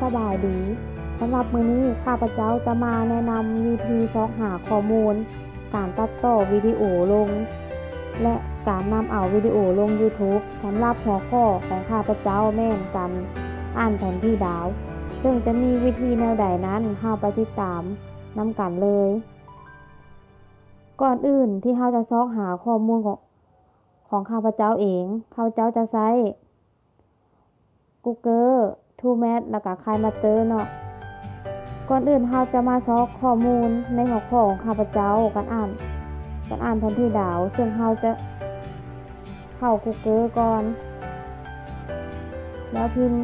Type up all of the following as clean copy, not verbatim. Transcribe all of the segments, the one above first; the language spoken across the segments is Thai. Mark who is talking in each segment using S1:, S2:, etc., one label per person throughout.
S1: สบายดีสำหรับมื้อนี้ข้าพเจ้าจะมาแนะนำวิธีเสาะหาข้อมูลการตัดต่อวิดีโอลงและการนำเอาวิดีโอลง YouTube สำหรับหัวข้อของข้าพเจ้าแม่นการอ่านแผนที่ดาวซึ่งจะมีวิธีแนวใดนั้นเฮาไปติดตามนำกันเลยก่อนอื่นที่เฮาจะเสาะหาข้อมูลของข้าพเจ้าเองข้าพเจ้าจะใช้ Google TrueMath แล้วก็KineMaster เนาะก่อนอื่นเราจะมาเสาะข้อมูลในหัวข้อของข้าพเจ้าการอ่านแผนที่ดาวซึ่งเราจะเข้า Google ก่อนแล้วพิมพ์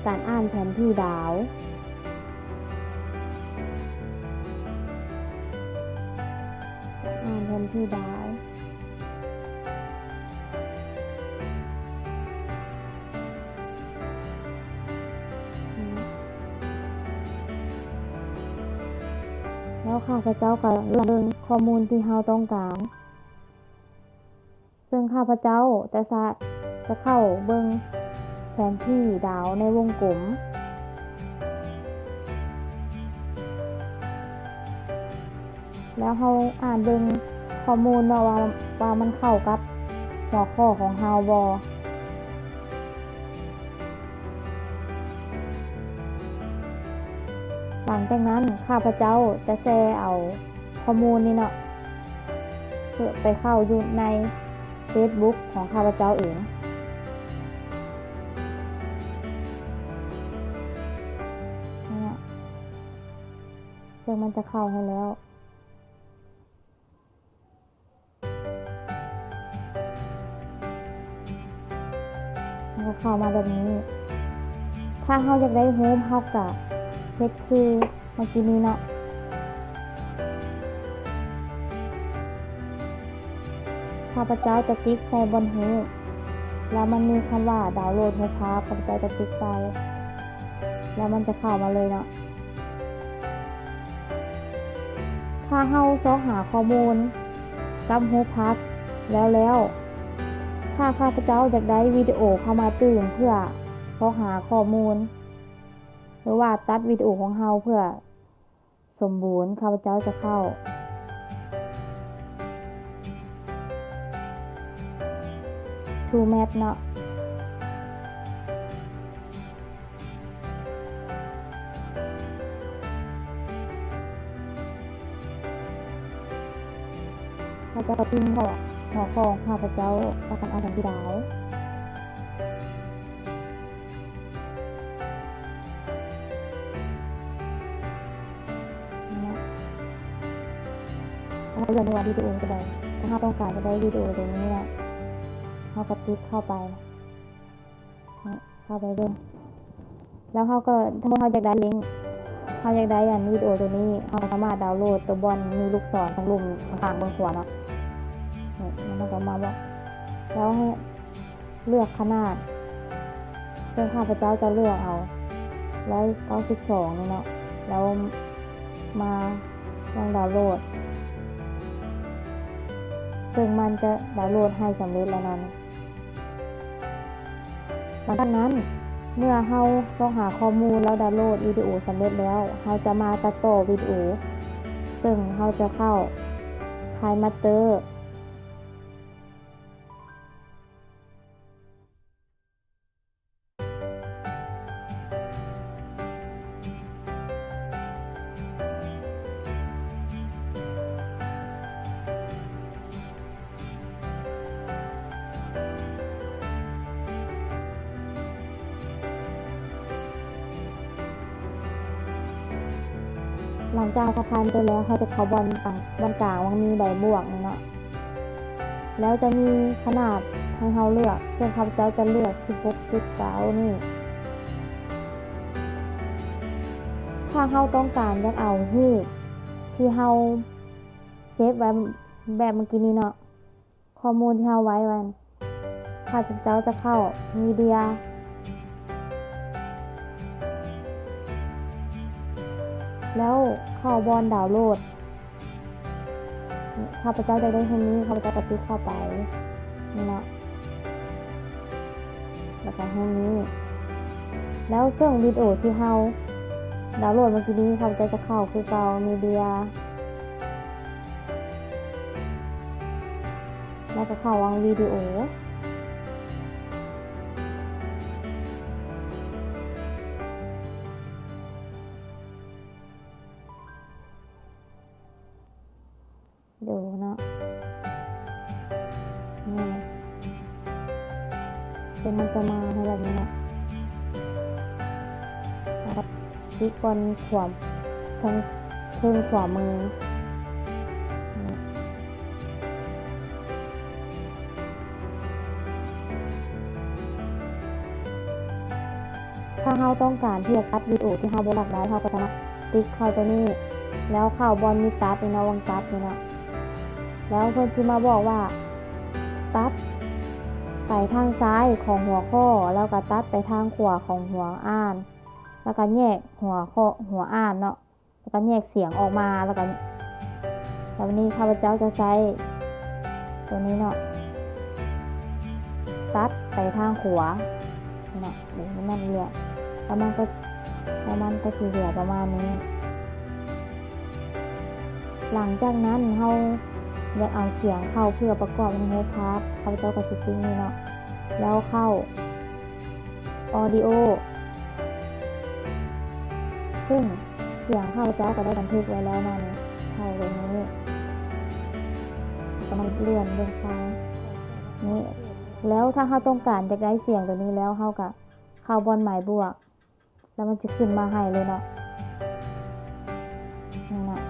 S1: การอ่านแผนที่ดาวแผนที่ดาวแล้วข้าพเจ้าก็เลือกข้อมูลที่เราต้องการซึ่งข้าพเจ้าจะเข้าเบิ่งแผนที่ดาวในวงกลมแล้วเราอ่านเบิ่งข้อมูลว่ามันเข้ากับหัวข้อของเราบ่หลังจากนั้นข้าพเจ้าจะแชร์เอาข้อมูลนี้เนาะเพื่อไปเข้าอยู่ใน Facebook ของข้าพเจ้าเองซึ่งมันจะเข้าให้แล้วมันก็เข้ามาแบบนี้ถ้าเราอยากได้โฮมเราก็เฮ็ดคือเมื่อกี้นี้เนาะข้าพเจ้าจะคลิกใส่บนโฮมแล้วมันมีคำว่าดาวน์โหลดโฮมภาพข้าพเจ้าจะคลิกใส่แล้วมันจะเข้ามาเลยเนาะถ้าเราเสาะหาข้อมูลกับโฮมภาพแล้วถ้าข้าพเจ้าอยากได้วิดีโอเข้ามาตื่นเพื่อเสาะหาข้อมูลหรือว่าตัดวิดีโอของเราเพื่อสมบูรณ์ข้าพเจ้าจะเข้าTrueMath เนาะข้าพเจ้าก็พิมพ์หัวข้อของข้าพเจ้าประกันอ่านแผนที่ดาวถ้าเลือกว่าวิดีโอจะได้ถ้าต้องการจะได้วิดีโอตรงนี้เนี่ยเราก็คลิกเข้าไปเบิ่งแล้วเราก็ถ้าเราอยากได้ลิงก์เราอยากได้วิดีโอตัวนี้เราสามารถดาวน์โหลดตัวบอลมีลูกศรทั้งลุ่มข้างบนขวาเนาะมันก็มาบอกแล้วให้เลือกขนาดซึ่งข้าพเจ้าจะเลือกเอา192นี่เนาะแล้วมาลองดาวน์โหลดซึ่งมันจะดาวน์โหลดให้สำเร็จแล้วนั้นหลังจากนั้นเมื่อเราต้องหาข้อมูลแล้วดาวน์โหลดวิดีโอสำเร็จแล้วเราจะมาตัดต่อวิดีโอซึ่งเราจะเข้า KineMasterหลังจากเขาคานไปแล้วเขาจะเข้าบอลกลางมันมีใบบวกเนาะแล้วจะมีขนาดให้เขาเลือกซึ่งข้าพเจ้าจะเลือก16.9นี่ถ้าเขาต้องการอยากเอารูปที่เขาเซฟไว้แบบเมื่อกี้นี้เนาะข้อมูลที่เขาไว้ข้าพเจ้าจะเข้ามีเดียแล้วเข้าบอลดาวน์โหลดข้าพเจ้าจะได้ตรงนี้ข้าพเจ้าก็คลิกเข้าไปนี่เนาะแล้วก็ห้องนี้ แล้วซึ่งวิดีโอที่เราดาวน์โหลดเมื่อกี้นี้เขาจะเข้าคือเก่ามีเดียแล้วก็เข้าวางวิดีโอดูเนาะนี่เป็นมันจะมาให้แบบนี้เนาะแล้วคลิกบนขวาทางเชิงขวามือถ้าเราต้องการที่จะตัดวิดีโอที่เราบ่อยากได้เราก็สามารถคลิกเข้าตัวนี้แล้วเข้าบนมีตัดในวงตัดนี่เนาะแล้วเพิ่นสิมาบอกว่าตัดไปทางซ้ายของหัวข้อแล้วก็ตัดไปทางขวาของหัวอ่านแล้วก็แยกหัวข้อหัวอ่านเนาะแล้วก็แยกเสียงออกมาแล้ววันนี้ข้าพเจ้าจะใช้ตัวนี้เนาะตัดไปทางขวาเนาะเดี๋ยวมันเหลือแล้วมันก็คือเหลือประมาณนี้หลังจากนั้นเราอยากเอาเสียงเข้าเพื่อประกอบในโน้ตพาร์ทข้าพเจ้าก็จะทิ้งนี่เนาะแล้วเข้า Audio ซึ่งเสียงข้าพเจ้าก็ได้บันทึกไว้แล้วนั่นเข้าตรงนี้ก็มันเลื่อนลงไปนี่แล้วถ้าเราต้องการจะได้เสียงตัวนี้แล้วเราก็เข้าบนหมายบวกแล้วมันจะขึ้นมาให้เลยเนาะนี่เนาะ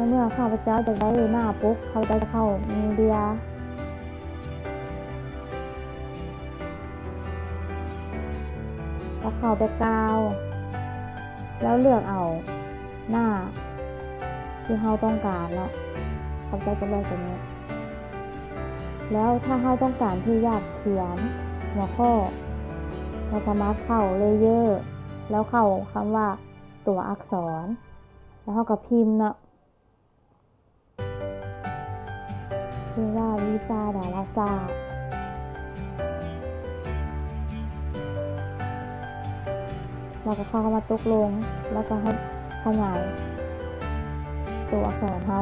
S1: เมื่อข้าพเจ้าจะได้หน้าปุ๊บเขาจะเข้ามีเดียแล้วเข้าแบ็คกราวด์แล้วเลือกเอาหน้าที่เราต้องการเนาะข้าพเจ้าจะเลือกตัวนี้แล้วถ้าเราต้องการที่อยากเขียนหัวข้อเราสามารถเข้าเลเยอร์แล้วเข้าคำว่าตัวอักษรแล้วเราก็พิมพ์เนาะคือว่าวิชาดาราศาสตร์เราก็เข้ามาตกลงแล้วก็ให้ขยายตัวอักษรเขา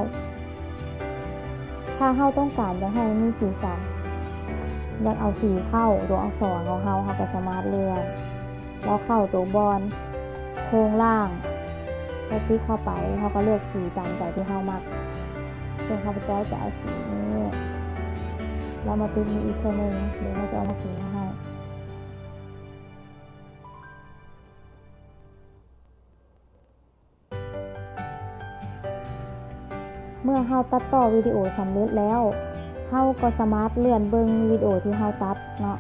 S1: ถ้าเราต้องการจะให้มีสีสันอยากเอาสีเข้าตัวอักษรของเราก็สามารถเลื่อนแล้วเข้าตัวบนโครงล่างแล้วคลิกเข้าไปเขาก็เลือกสีตามใจที่เรามักซึ่งข้าพเจ้าจะเอาสีนี้แล้วมาติดมีอีกตัวหนึ่งเดี๋ยวเราจะเอามาสีให้เมื่อเราตัดต่อวิดีโอสำเร็จแล้วเราก็สามารถเลื่อนเบิ่งวิดีโอที่เราตัดเนาะ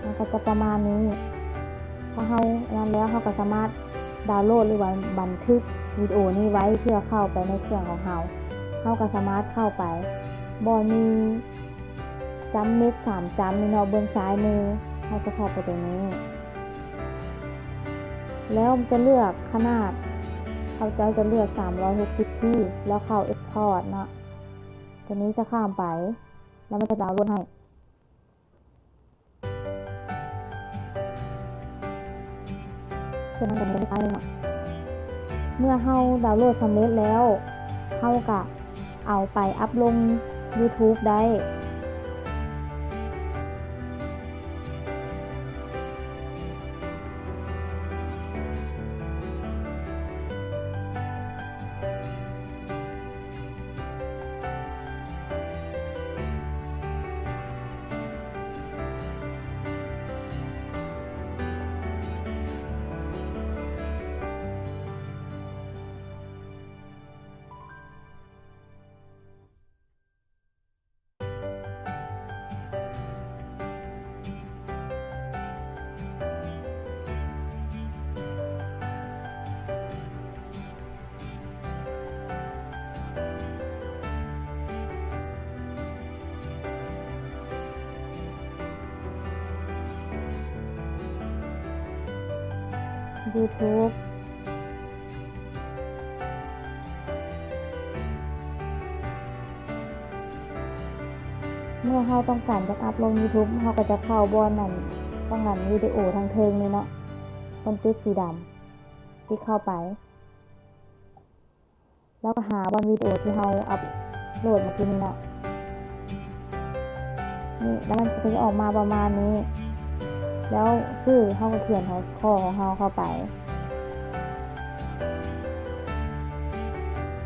S1: มันก็จะประมาณนี้พอเรานั้นแล้วเราก็สามารถดาวน์โหลดหรือว่าบันทึกวิดีโอนี้ไว้เพื่อเข้าไปในเครื่องของเราก็สามารถเข้าไปบนมีจำเม็ด3จำนี่เนาะเบื้องซ้ายมือเราจะเข้าไปตรงนี้แล้วจะเลือกขนาดเขาจะเลือก360 ที่แล้วเข้า Export เนาะตัวนี้จะข้ามไปแล้วมันจะดาวน์โหลดให้คือมันจะมีไฟล์เนาะเมื่อเราดาวน์โหลดสำเร็จแล้วเราก็เอาไปอัพลง YouTube ได้YouTube เมื่อเราต้องการจะอัพลง YouTube เราก็จะเข้าบอนนั่นต้องนั่นวิดีโอทางเทิงนี่เนาะบนจุดสีดำที่เข้าไปแล้วก็หาบอนวิดีโอที่เราอัพโหลดเมื่อกี้นี้เนาะนี่แล้วมันจะออกมาประมาณนี้แล้วชื่อเขาก็เขียนข้อของเขาเข้าไป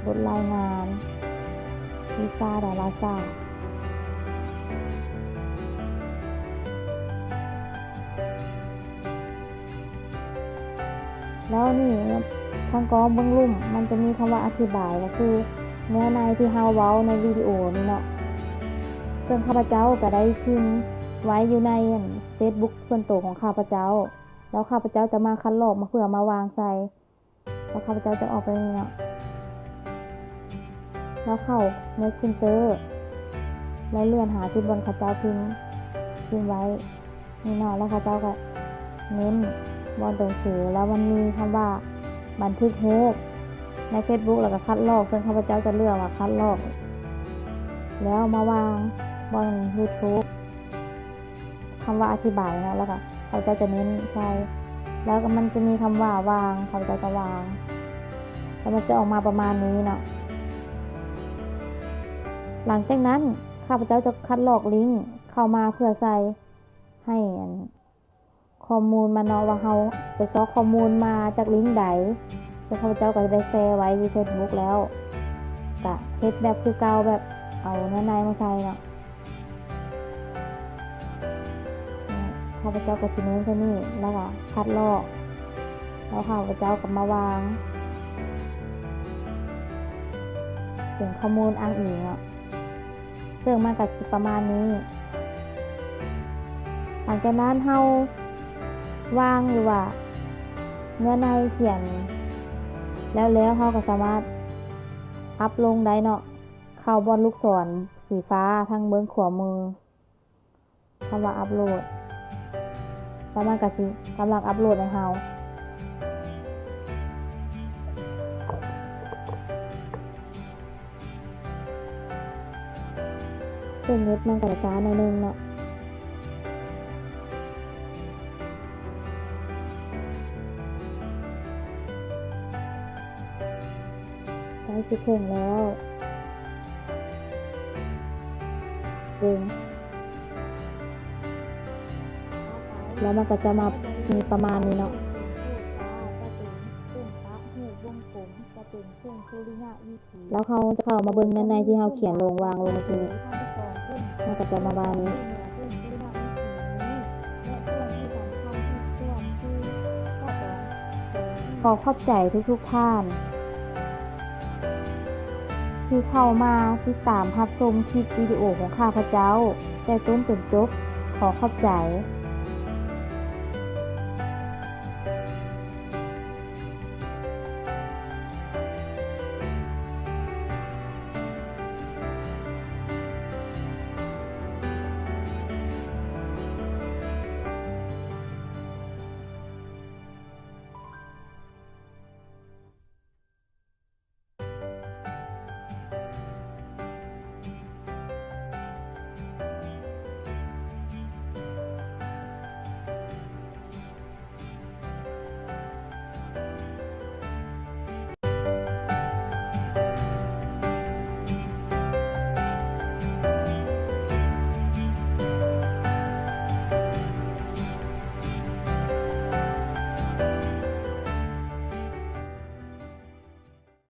S1: บทรายงานลิซ่าดาราซ่าแล้วนี่ทางกองเบื้องลุ่มมันจะมีคำว่าอธิบายก็คือเนื้อในที่เฮาเว้าในวิดีโอนี่เนาะซึ่งข้าพเจ้าก็ได้พิมพ์ไว้อยู่ใน Facebook ส่วนตัวของข้าพเจ้าแล้วข้าพเจ้าจะมาคัดลอกมาเพื่อมาวางใส่แล้วข้าพเจ้าจะออกไปนี่เนาะแล้วเข้า Messenger แล้วเลื่อนหาที่บนข้าพเจ้าพิมพ์ไว้นี่เนาะแล้วข้าพเจ้าก็เน้นบนตัวสื่อแล้วมันมีคำว่าบันทึกรูปใน Facebook แล้วก็คัดลอกซึ่งข้าพเจ้าจะเลือกว่าคัดลอกแล้วมาวางบน YouTube คำว่าอธิบายนะแล้วก็ข้าพเจ้าจะเน้นใช่แล้วก็มันจะมีคำว่าวางข้าพเจ้าจะวางแล้วมันจะออกมาประมาณนี้เนาะหลังจากนั้นข้าพเจ้าจะคัดลอกลิงก์เข้ามาเพื่อใส่ให้ข้อมูลมาเนาะว่าเราไปซอกข้อมูลมาจากลิงก์ใดแล้วข้าพเจ้าก็จะได้แชร์ไว้ใน Facebook แล้วก็เฮ็ดแบบคือเก่าแบบเอาเนื้อในมาใส่เนาะข้าพเจ้าก็สิเน้นแค่นี้แล้วก็คัดลอกแล้วข้าพเจ้าก็มาวางถึงข้อมูลอ้างอิงเนาะซึ่งมันก็สิประมาณนี้หลังจากนั้นเฮาวางหรือว่าเนื้อในเขียนแล้วเฮาก็สามารถอัพลงได้เนาะเข้าบนลูกศรสีฟ้าทางเบื้องขวามือคำว่าอัพโหลดแล้วมันก็สิกำลังอัพโหลดให้เฮาซึ่งเน็ตมันก็จะช้าหน่อยนึงเนาะได้สิถึงแล้วแล้วมันก็จะมามีประมาณนี้เนาะแล้วเขาจะเข้ามาเบิ่งในที่เขาเขียนลงวางลงทีนี้มันก็จะมาบานนี้ขอขอบใจทุกท่านที่เข้ามาติดตามรับชมคลิปวิดีโอของข้าพเจ้าแต่ต้นจนจบขอขอบใจ